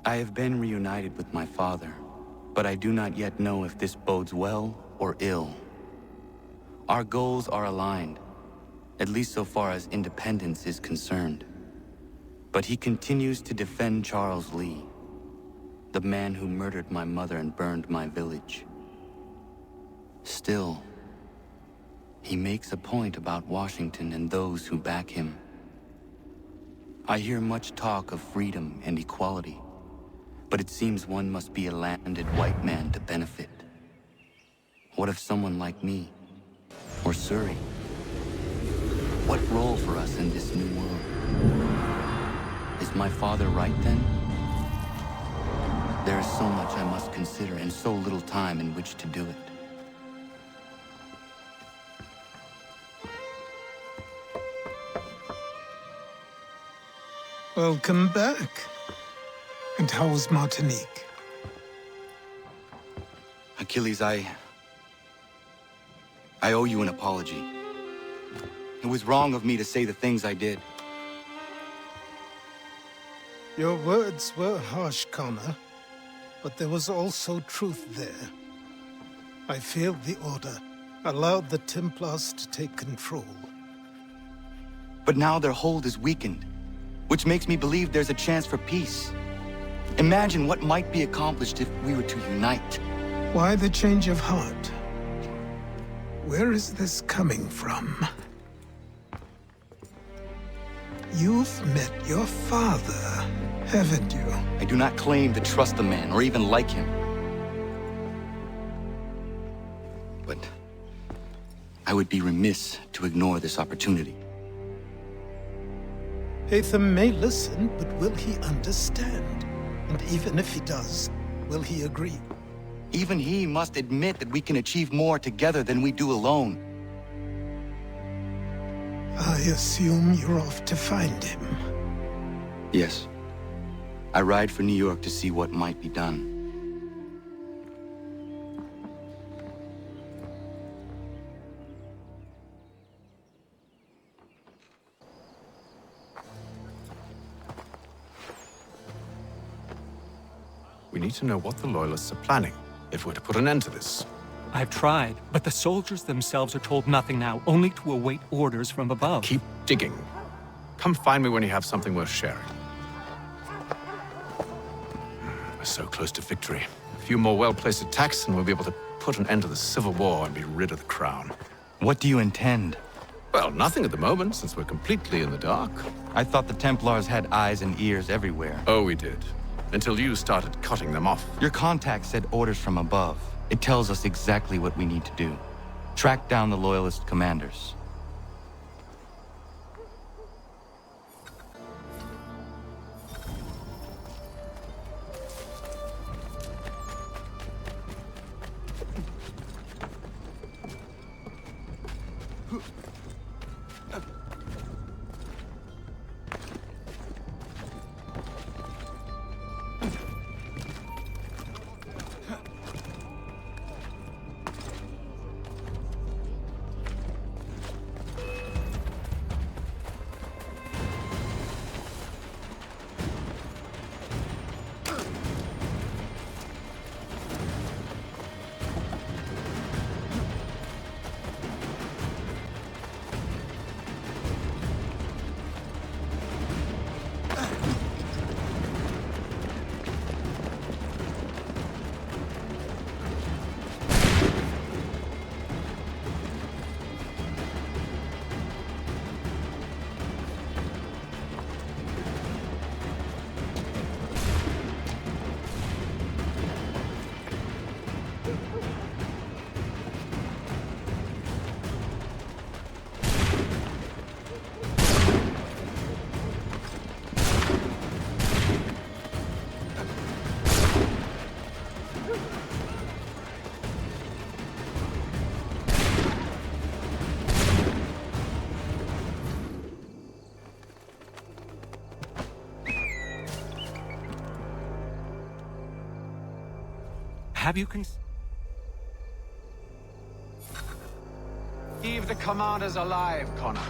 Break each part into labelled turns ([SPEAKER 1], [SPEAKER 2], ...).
[SPEAKER 1] I have been reunited with my father, but I do not yet know if this bodes well or ill. Our goals are aligned, at least so far as independence is concerned. But he continues to defend Charles Lee, the man who murdered my mother and burned my village. Still, he makes a point about Washington and those who back him. I hear much talk of freedom and equality, but it seems one must be a landed white man to benefit. What if someone like me, or Surrey? What role for us in this new world? Is my father right then? There is so much I must consider and so little time in which to do it.
[SPEAKER 2] Welcome back. And how was Martinique?
[SPEAKER 1] Achilles, I owe you an apology. It was wrong of me to say the things I did.
[SPEAKER 2] Your words were harsh, Connor, but there was also truth there. I failed the Order, allowed the Templars to take control.
[SPEAKER 1] But now their hold is weakened, which makes me believe there's a chance for peace. Imagine what might be accomplished if we were to unite.
[SPEAKER 2] Why the change of heart? Where is this coming from? You've met your father, haven't you?
[SPEAKER 1] I do not claim to trust the man or even like him. But I would be remiss to ignore this opportunity.
[SPEAKER 2] Hatham may listen, but will he understand? And even if he does, will he agree?
[SPEAKER 1] Even he must admit that we can achieve more together than we do alone.
[SPEAKER 2] I assume you're off to find him.
[SPEAKER 1] Yes. I ride for New York to see what might be done.
[SPEAKER 3] We need to know what the Loyalists are planning, if we're to put an end to this.
[SPEAKER 4] I've tried, but the soldiers themselves are told nothing now, only to await orders from above.
[SPEAKER 3] Keep digging. Come find me when you have something worth sharing. We're so close to victory. A few more well-placed attacks and we'll be able to put an end to the Civil War and be rid of the Crown.
[SPEAKER 1] What do you intend?
[SPEAKER 3] Well, nothing at the moment, since we're completely in the dark.
[SPEAKER 1] I thought the Templars had eyes and ears everywhere.
[SPEAKER 3] Oh, we did. Until you started cutting them off.
[SPEAKER 1] Your contact said orders from above. It tells us exactly what we need to do. Track down the Loyalist commanders.
[SPEAKER 4] Have you
[SPEAKER 3] Leave the commanders alive, Connor.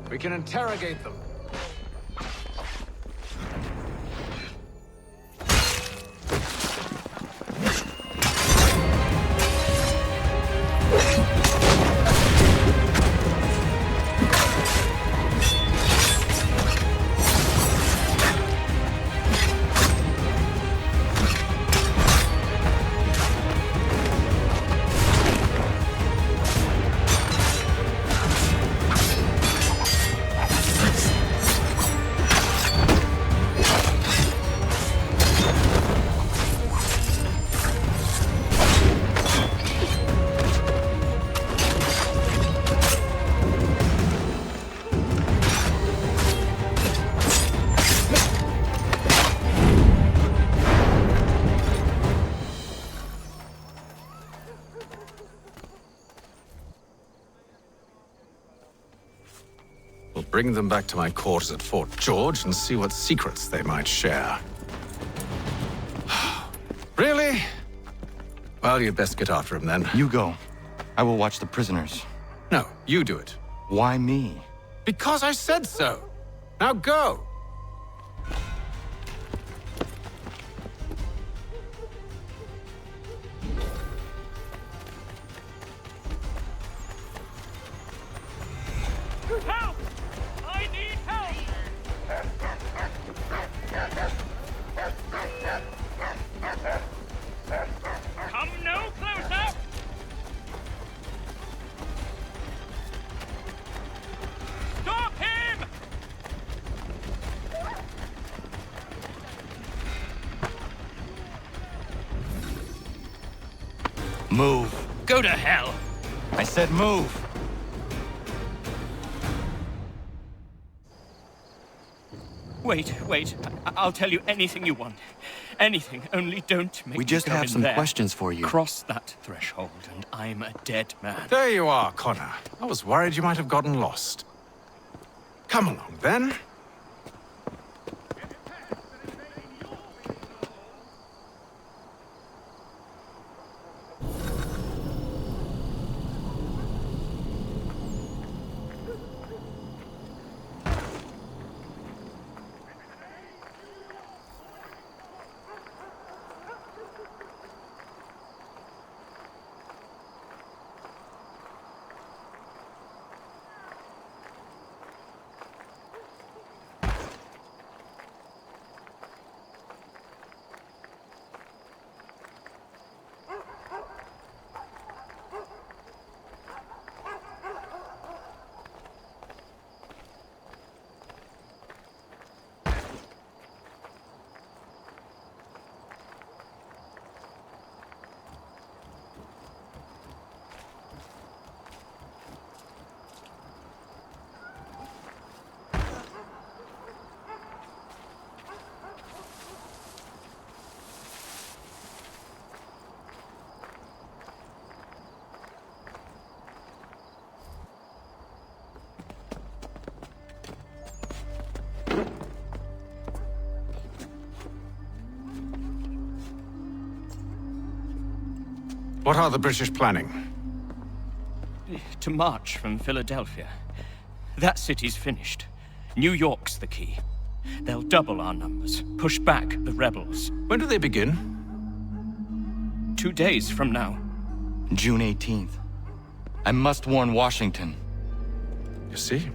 [SPEAKER 3] We can interrogate them. bring them back to my quarters at Fort George and see what secrets they might share. Really? Well, you'd best get after him then.
[SPEAKER 1] You go. I will watch the prisoners.
[SPEAKER 3] No, you do it.
[SPEAKER 1] Why me?
[SPEAKER 3] Because I said so. Now go!
[SPEAKER 4] Help! I need help! Come no closer! Stop him!
[SPEAKER 1] Move.
[SPEAKER 4] Go to hell!
[SPEAKER 1] I said move.
[SPEAKER 4] Wait. I'll tell you anything you want. Anything, only don't make
[SPEAKER 1] We
[SPEAKER 4] me
[SPEAKER 1] just
[SPEAKER 4] go
[SPEAKER 1] have
[SPEAKER 4] in
[SPEAKER 1] some
[SPEAKER 4] there.
[SPEAKER 1] questions for you.
[SPEAKER 4] Cross that threshold, and I'm a dead man.
[SPEAKER 3] There you are, Connor. I was worried you might have gotten lost. Come along, then. What are the British planning?
[SPEAKER 4] To march from Philadelphia. That city's finished. New York's the key. They'll double our numbers, push back the rebels.
[SPEAKER 3] When do they begin?
[SPEAKER 4] 2 days from now.
[SPEAKER 1] June 18th. I must warn Washington.
[SPEAKER 3] You see?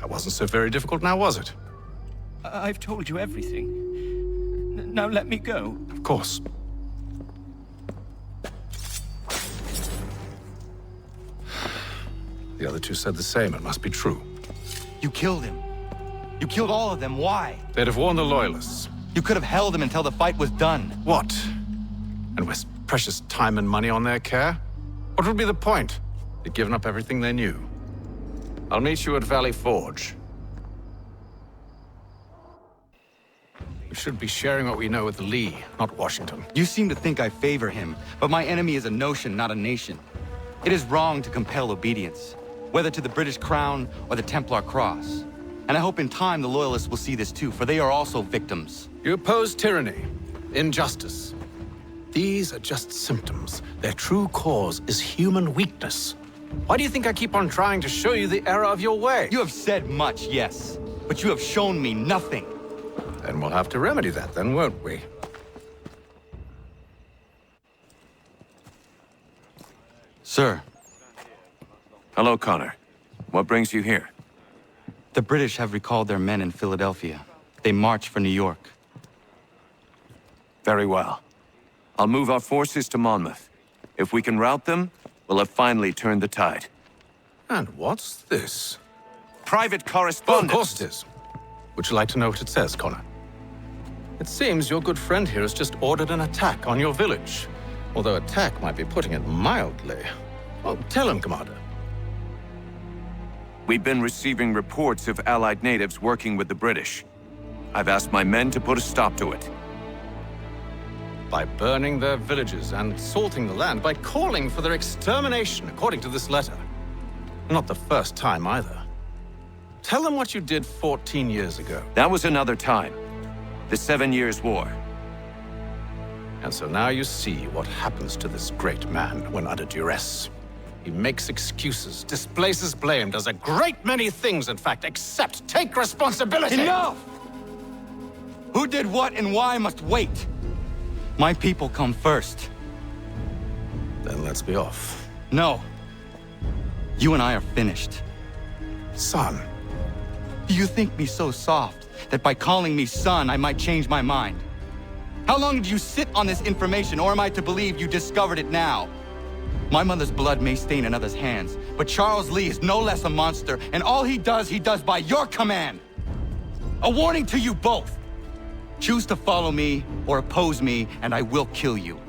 [SPEAKER 3] That wasn't so very difficult now, was it?
[SPEAKER 4] I've told you everything. Now let me go.
[SPEAKER 3] Of course. The other two said the same. It must be true.
[SPEAKER 1] You killed him. You killed all of them. Why?
[SPEAKER 3] They'd have warned the Loyalists.
[SPEAKER 1] You could have held him until the fight was done.
[SPEAKER 3] What? And waste precious time and money on their care? What would be the point? They'd given up everything they knew. I'll meet you at Valley Forge. We should be sharing what we know with Lee, not Washington.
[SPEAKER 1] You seem to think I favor him, but my enemy is a notion, not a nation. It is wrong to compel obedience, whether to the British Crown or the Templar Cross. And I hope in time the Loyalists will see this too, for they are also victims.
[SPEAKER 3] You oppose tyranny, injustice. These are just symptoms. Their true cause is human weakness. Why do you think I keep on trying to show you the error of your way?
[SPEAKER 1] You have said much, yes, but you have shown me nothing.
[SPEAKER 3] Then we'll have to remedy that then, won't we?
[SPEAKER 1] Sir,
[SPEAKER 5] Hello, Connor. What brings you here?
[SPEAKER 1] the British have recalled their men in Philadelphia. They march for New York.
[SPEAKER 5] Very well. I'll move our forces to Monmouth. If we can rout them, we'll have finally turned the tide.
[SPEAKER 3] And what's this?
[SPEAKER 5] Private
[SPEAKER 3] Well, of
[SPEAKER 5] correspondence!
[SPEAKER 3] course it is. Would you like to know what it says, Connor? It seems your good friend here has just ordered an attack on your village. Although attack might be putting it mildly. Well, tell him, Commander.
[SPEAKER 5] We've been receiving reports of Allied natives working with the British. I've asked my men to put a stop to it.
[SPEAKER 3] By burning their villages and salting the land, by calling for their extermination, according to this letter. Not the first time, either. Tell them what you did 14 years ago.
[SPEAKER 5] That was another time. The 7 Years' War.
[SPEAKER 3] And so now you see what happens to this great man when under duress. He makes excuses, displaces blame, does a great many things, in fact, except take responsibility!
[SPEAKER 1] Enough! Who did what and why must wait. My people come first.
[SPEAKER 3] Then let's be off.
[SPEAKER 1] No. You and I are finished.
[SPEAKER 3] Son.
[SPEAKER 1] Do you think me so soft that by calling me son, I might change my mind? How long did you sit on this information, or am I to believe you discovered it now? My mother's blood may stain another's hands, but Charles Lee is no less a monster, and all he does by your command. A warning to you both. Choose to follow me or oppose me, and I will kill you.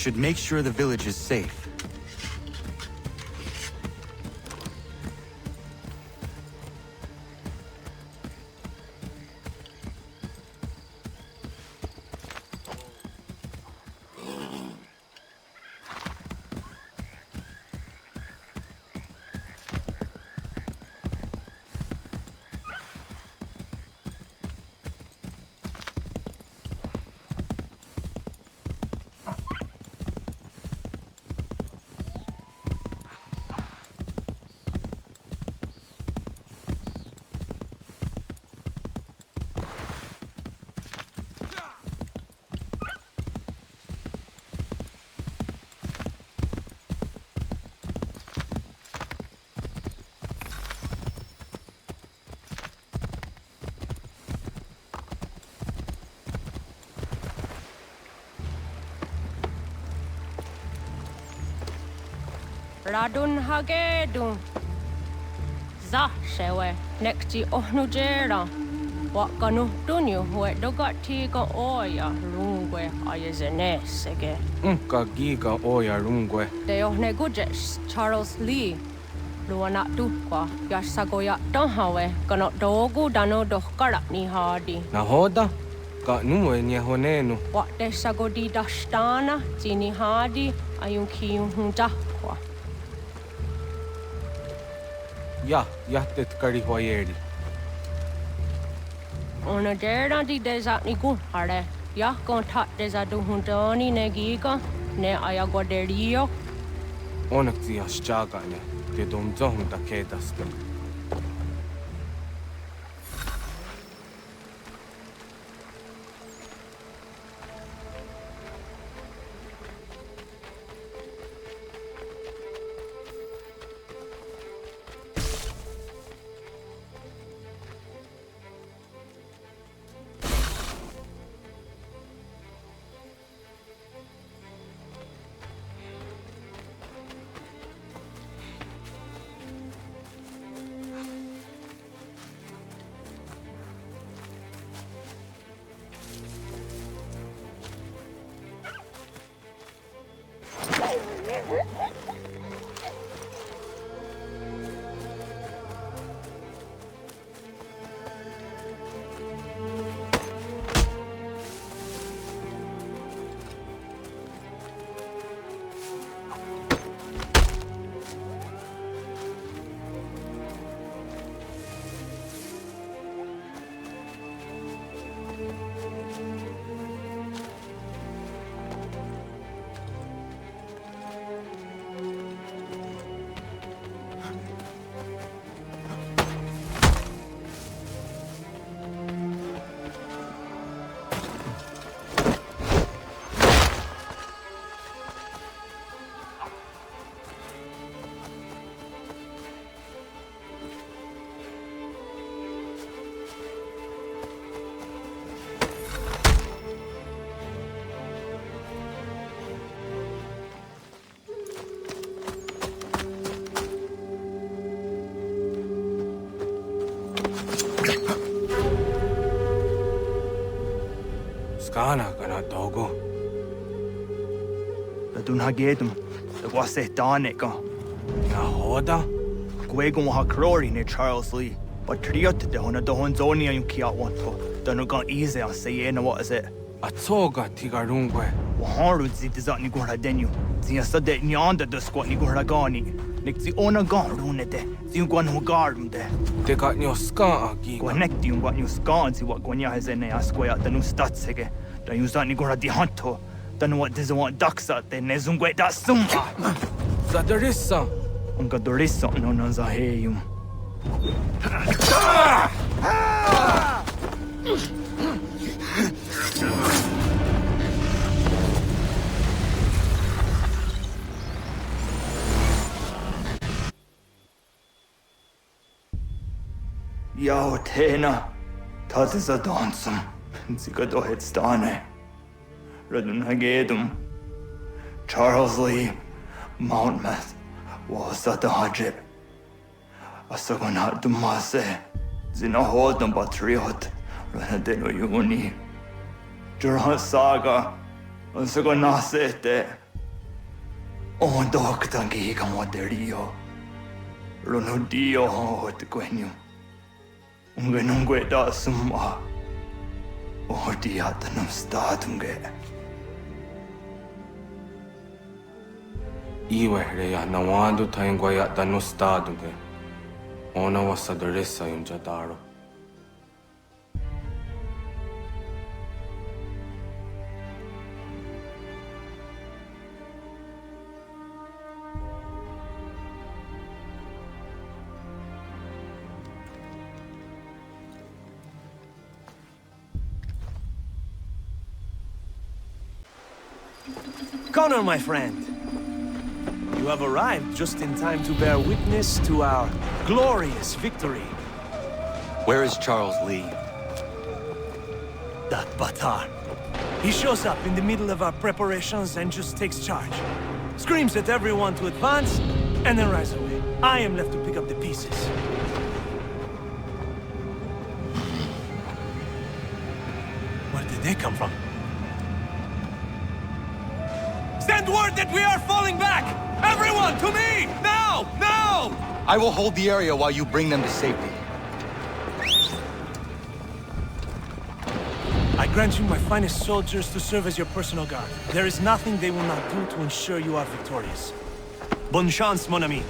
[SPEAKER 1] Should make sure the village is safe.
[SPEAKER 6] Radun hagedun. Za shewe nekti ohnujera. Wakanu dunyu hue dogati ga oya rungwe ayezenesege.
[SPEAKER 7] Unka giga oya rungwe.
[SPEAKER 6] De ohne gujes Charles Lee. Luana tukwa yasagoya tahawe kano dogu dano dohkara ni hadi.
[SPEAKER 7] Nahoda? Ka nuwe nye honenu.
[SPEAKER 6] Wate sagodi dashtana zini hadi ayun kiyun hundakwa.
[SPEAKER 7] Ja, jahtet kari hoyeri.
[SPEAKER 6] Ona dera di deza ni hare. Ya kontat deza du hundani ne giga ne ayagoderio.
[SPEAKER 7] Onneksi as jagane. Te dom zohun da kedastem. Skana kana dogo.
[SPEAKER 8] Radun hagedum. The wase daneka.
[SPEAKER 7] Nahoda?
[SPEAKER 8] Gwegon ha krori ne Charles Lee. But triot de hona do honzonia yung kia wanto. Dano gan easy on say na what is it?
[SPEAKER 7] Atsoga tiga rungwe.
[SPEAKER 8] Waharu zi dizat ni gora denyu. Zia sade nyanda de squat ni gora gani. Nik zi ona gan rune de. Zi yung gwan hugarum de.
[SPEAKER 7] Te got nyo ska agiga.
[SPEAKER 8] Gwanekti yung gwan yung skan zi wat gwanya hezene asquaya danu statsege. Dan yung zat ni gora di hanto. Danu wat dizo want daksa de nezungwe da sumba.
[SPEAKER 7] Zadarissa.
[SPEAKER 8] Unga dorissa no nanzaheyum. Yao tena, tazisa dansum, zika dohet stane. Radun hagedum. Charles Lee, Mountmouth, wasata hajib. Asagonat dumase, zinahodam batriot, ranadeno yuni. Jurhan saga, asagonasete. On doktangi kamoterio. Runudio hot gwenyu. Ungenungwe da summa. Odiatanum statunge.
[SPEAKER 7] Iwe reya nawando taingwa ya dano staduge. Ona wasadarissa yung jadaro.
[SPEAKER 9] Connor, my friend, you have arrived just in time to bear witness to our glorious victory.
[SPEAKER 1] Where is Charles Lee?
[SPEAKER 9] That Batar. He shows up in the middle of our preparations and just takes charge. Screams at everyone to advance, and then rise away. I am left to pick up the pieces. Where did they come from? Send word that we are falling back! Everyone, to me! Now! Now!
[SPEAKER 10] I will hold the area while you bring them to safety.
[SPEAKER 9] I grant you my finest soldiers to serve as your personal guard. There is nothing they will not do to ensure you are victorious. Bonne chance, mon ami.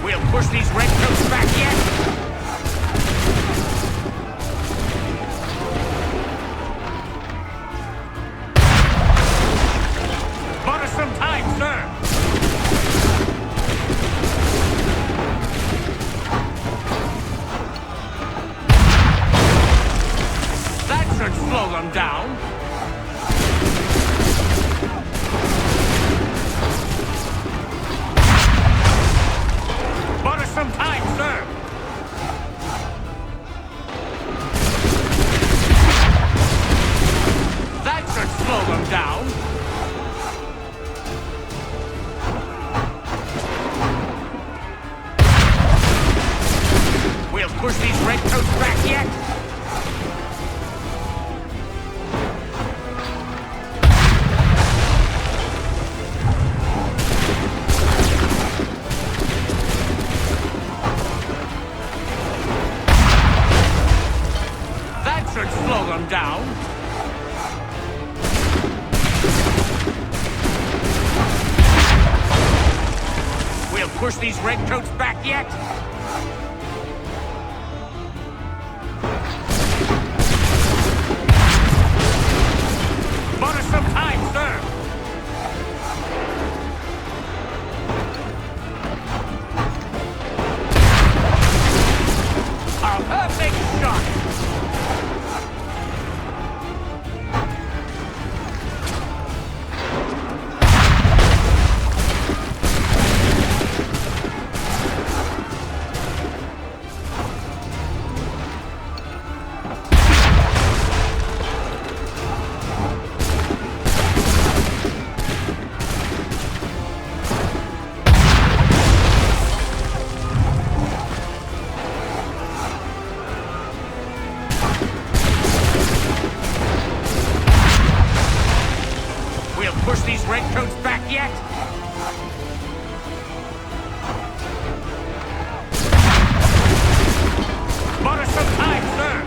[SPEAKER 4] We'll push these redcoats back yet. Bought us some time, sir. That should slow them down. Bought us some time, sir. That should slow them down. We'll push these redcoats back yet. That should slow them down. We'll push these redcoats back yet. Bought us some time, sir. A perfect shot. We'll push these redcoats back yet. Bought us some time, sir.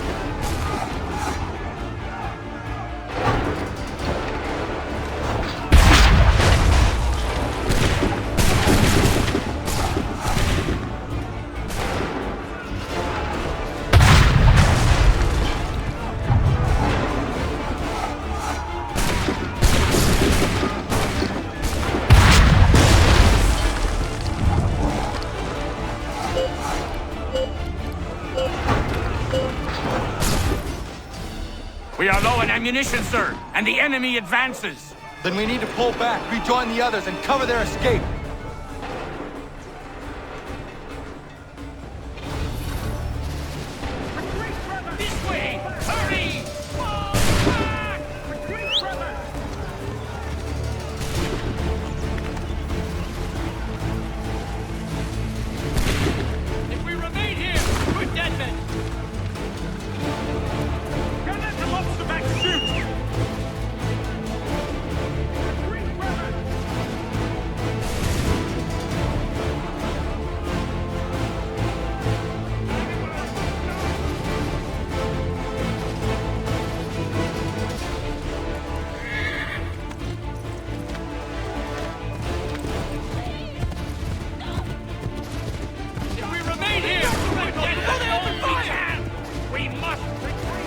[SPEAKER 4] We are low on ammunition, sir, and the enemy advances.
[SPEAKER 10] Then we need to pull back, rejoin the others, and cover their escape.
[SPEAKER 4] This way! Hurry! Fall back! Retreat, brother! If we remain here, we're dead men. Can't let the lobster back shoot! Retreat, brother! If we remain here, we're dead men. We must retreat.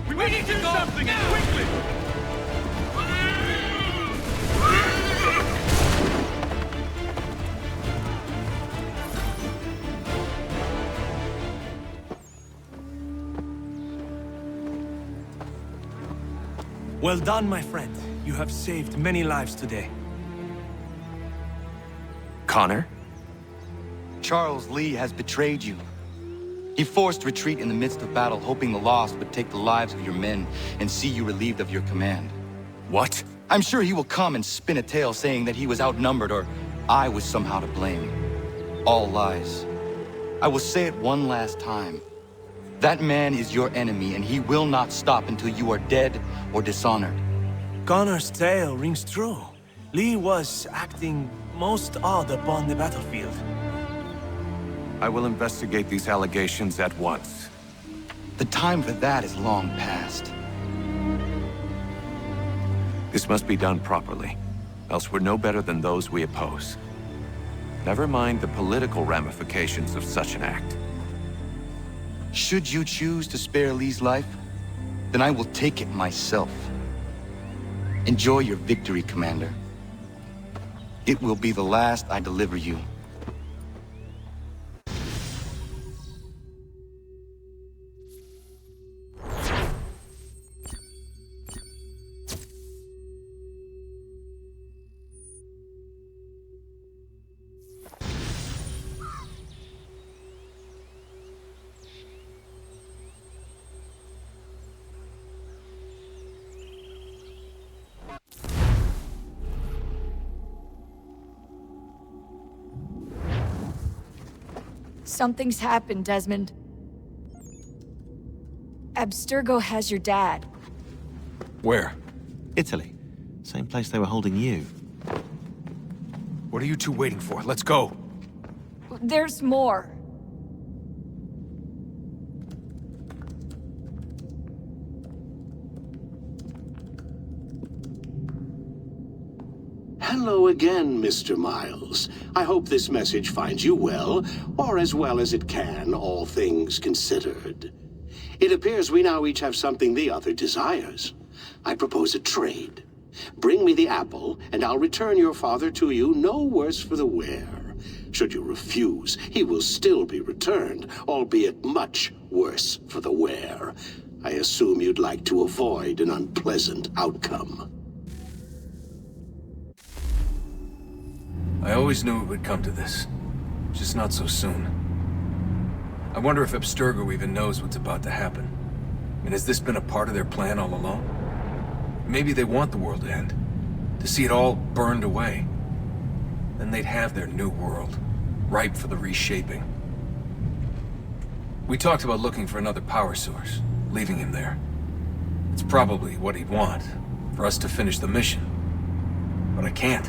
[SPEAKER 4] We need to do something now. Quickly.
[SPEAKER 9] Well done, my friend. You have saved many lives today.
[SPEAKER 5] Connor?
[SPEAKER 1] Charles Lee has betrayed you. He forced retreat in the midst of battle, hoping the loss would take the lives of your men and see you relieved of your command.
[SPEAKER 5] What?
[SPEAKER 1] I'm sure he will come and spin a tale saying that he was outnumbered or I was somehow to blame. All lies. I will say it one last time. That man is your enemy, and he will not stop until you are dead or dishonored.
[SPEAKER 9] Connor's tale rings true. Lee was acting most odd upon the battlefield.
[SPEAKER 5] I will investigate these allegations at once.
[SPEAKER 1] The time for that is long past.
[SPEAKER 5] This must be done properly, else we're no better than those we oppose. Never mind the political ramifications of such an act.
[SPEAKER 1] Should you choose to spare Lee's life, then I will take it myself. Enjoy your victory, Commander. It will be the last I deliver you.
[SPEAKER 11] Something's happened, Desmond. Abstergo has your dad.
[SPEAKER 3] Where?
[SPEAKER 12] Italy. Same place they were holding you.
[SPEAKER 3] What are you two waiting for? Let's go.
[SPEAKER 11] There's more.
[SPEAKER 13] Hello again, Mr. Miles. I hope this message finds you well, or as well as it can, all things considered. It appears we now each have something the other desires. I propose a trade. Bring me the apple, and I'll return your father to you no worse for the wear. Should you refuse, he will still be returned, albeit much worse for the wear. I assume you'd like to avoid an unpleasant outcome.
[SPEAKER 14] I always knew it would come to this. Just not so soon. I wonder if Abstergo even knows what's about to happen. I mean, has this been a part of their plan all along? Maybe they want the world to end. To see it all burned away. Then they'd have their new world, ripe for the reshaping. We talked about looking for another power source, leaving him there. It's probably what he'd want, for us to finish the mission. But I can't.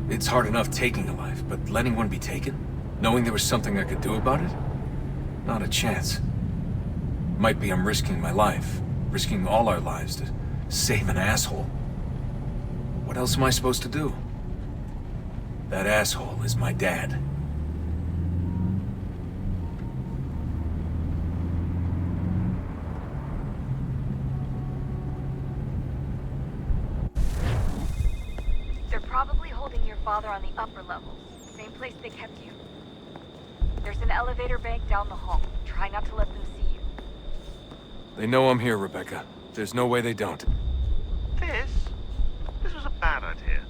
[SPEAKER 14] It's hard enough taking a life, but letting one be taken? Knowing there was something I could do about it? Not a chance. Might be I'm risking my life, risking all our lives to save an asshole. What else am I supposed to do? That asshole is my dad.
[SPEAKER 15] They're probably holding your father on the upper level. Same place they kept you. There's an elevator bank down the hall. Try not to let them see you.
[SPEAKER 14] They know I'm here, Rebecca. There's no way they don't.
[SPEAKER 16] This was a bad idea.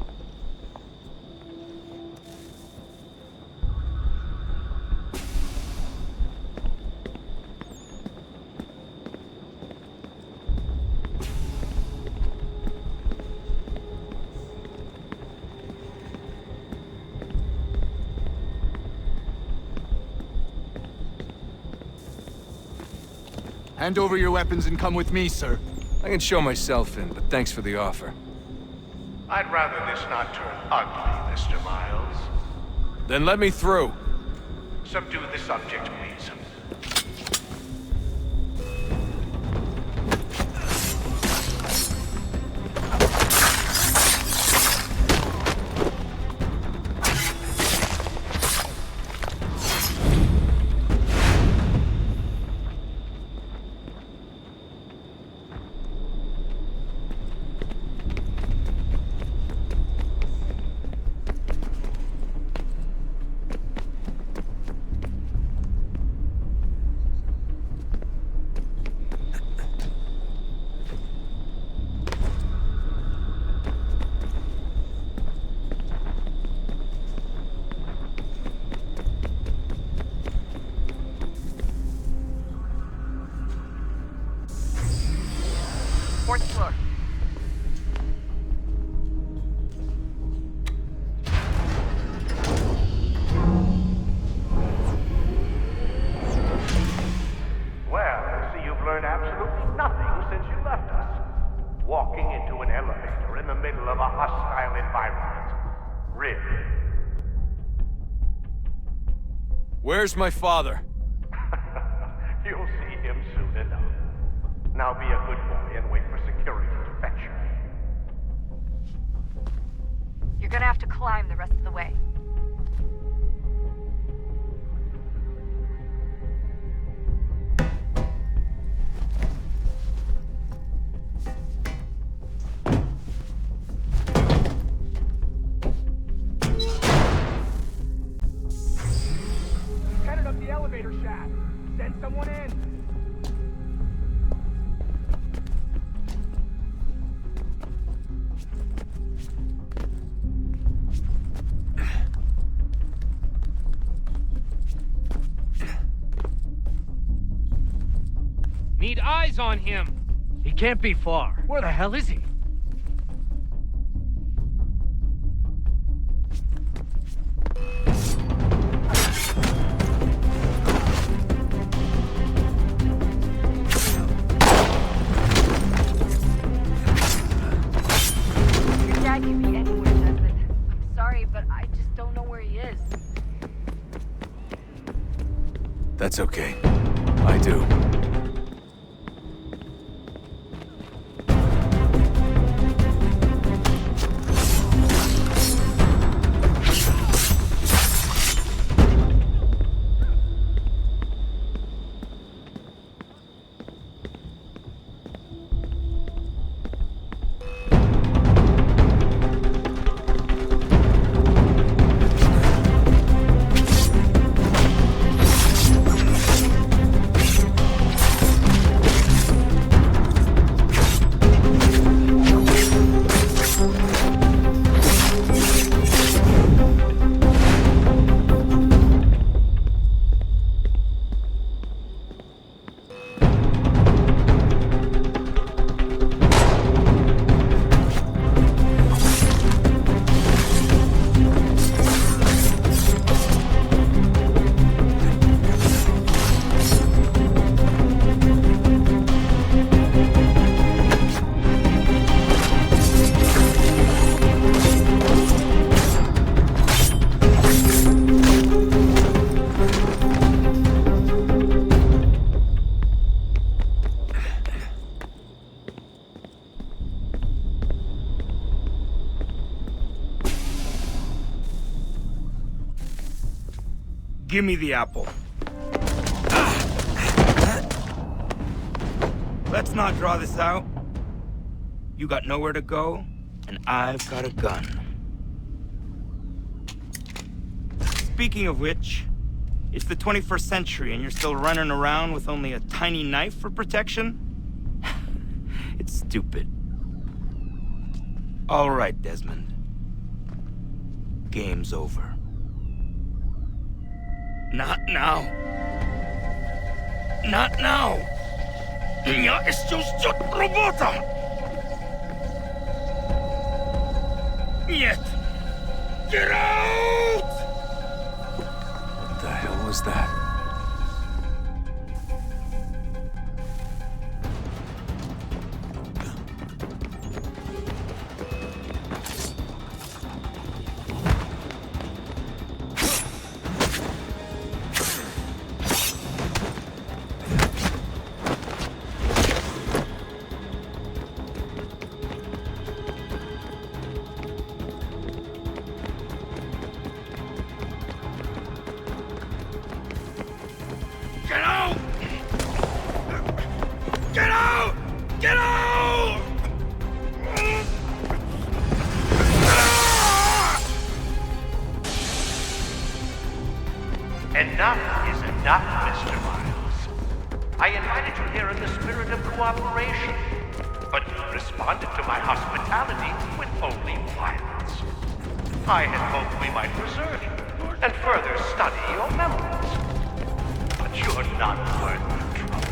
[SPEAKER 10] Hand over your weapons and come with me, sir.
[SPEAKER 14] I can show myself in, but thanks for the offer.
[SPEAKER 16] I'd rather this not turn ugly, Mr. Miles.
[SPEAKER 14] Then let me through.
[SPEAKER 16] Subdue the subject, please.
[SPEAKER 14] Where's my father?
[SPEAKER 16] You'll see him soon enough. Now be a good boy and wait for security to fetch you.
[SPEAKER 15] You're gonna have to climb the rest of the way.
[SPEAKER 17] Headed up the elevator shaft. Send someone in.
[SPEAKER 18] Need eyes on him. He can't be far. Where the hell is he?
[SPEAKER 15] Your dad can be anywhere, Desmond. I'm sorry, but I just don't know where he is.
[SPEAKER 14] That's okay. I do.
[SPEAKER 8] Give me the apple. Let's not draw this out. You got nowhere to go, and I've got a gun. Speaking of which, it's the 21st century and you're still running around with only a tiny knife for protection? It's stupid. All right, Desmond. Game's over. Not now. Not now. Я еще ждет работа. Нет. Get out!
[SPEAKER 14] What the hell was that?
[SPEAKER 8] Get out! Get out! Get out!
[SPEAKER 16] Enough is enough, Mr. Miles. I invited you here in the spirit of cooperation, but you responded to my hospitality with only violence. I had hoped we might preserve you and further study your memories. But you're not worth the trouble.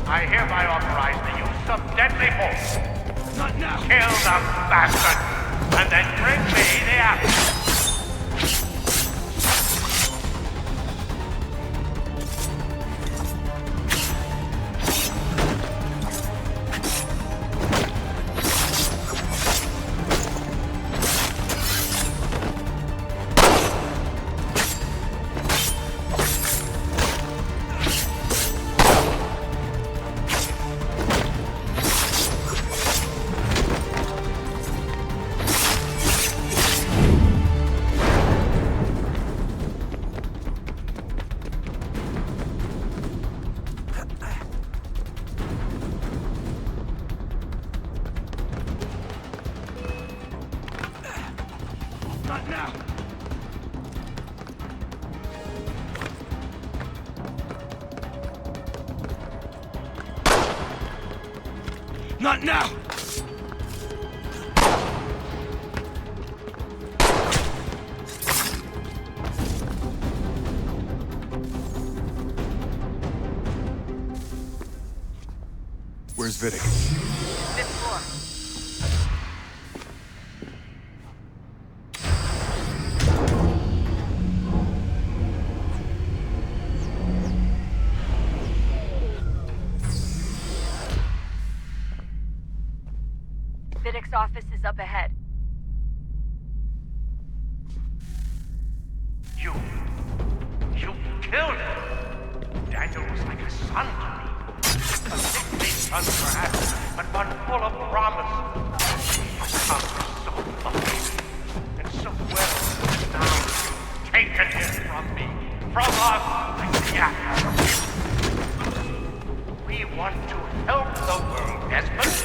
[SPEAKER 16] I hereby authorize the use of deadly force.
[SPEAKER 8] Not now!
[SPEAKER 16] Kill the bastard, and then bring me the apple.
[SPEAKER 8] Not now!
[SPEAKER 5] Where's Vidic?
[SPEAKER 15] Fifth floor. Vidic's office is up ahead.
[SPEAKER 16] You killed him. Daniel was like a son to me. A sickly son, perhaps, but one full of promise. I found so lucky and so well. Now you've taken him from me, from us. Yeah. We want to help the world, Desmond,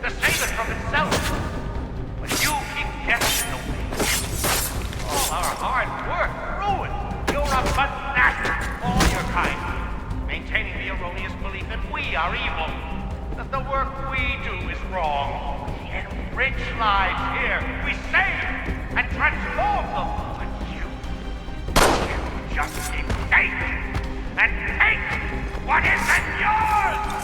[SPEAKER 16] to save it from itself. But you keep getting away. All our hard work ruined. You're a fanatic, all your kind, maintaining the erroneous belief that we are evil, that the work we do is wrong. We enrich lives here. We save and transform them. But you just keep taking and take what isn't yours!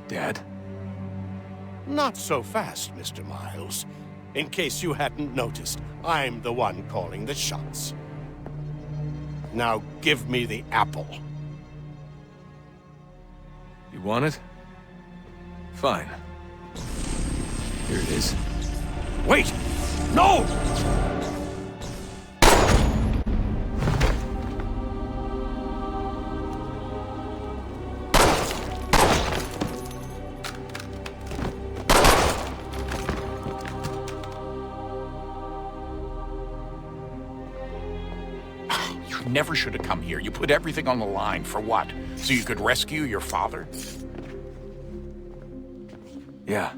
[SPEAKER 5] Dad?
[SPEAKER 19] Not so fast, Mr. Miles. In case you hadn't noticed, I'm the one calling the shots. Now give me the apple.
[SPEAKER 5] You want it? Fine. Here it is.
[SPEAKER 19] Wait! No!
[SPEAKER 20] Never should have come here. You put everything on the line. For what? So you could rescue your father?
[SPEAKER 5] Yeah.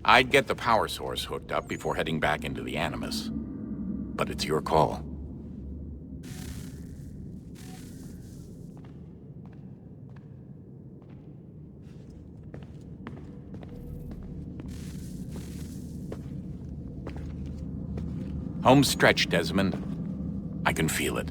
[SPEAKER 20] I'd get the power source hooked up before heading back into the Animus. But it's your call. Home stretch, Desmond. I can feel it.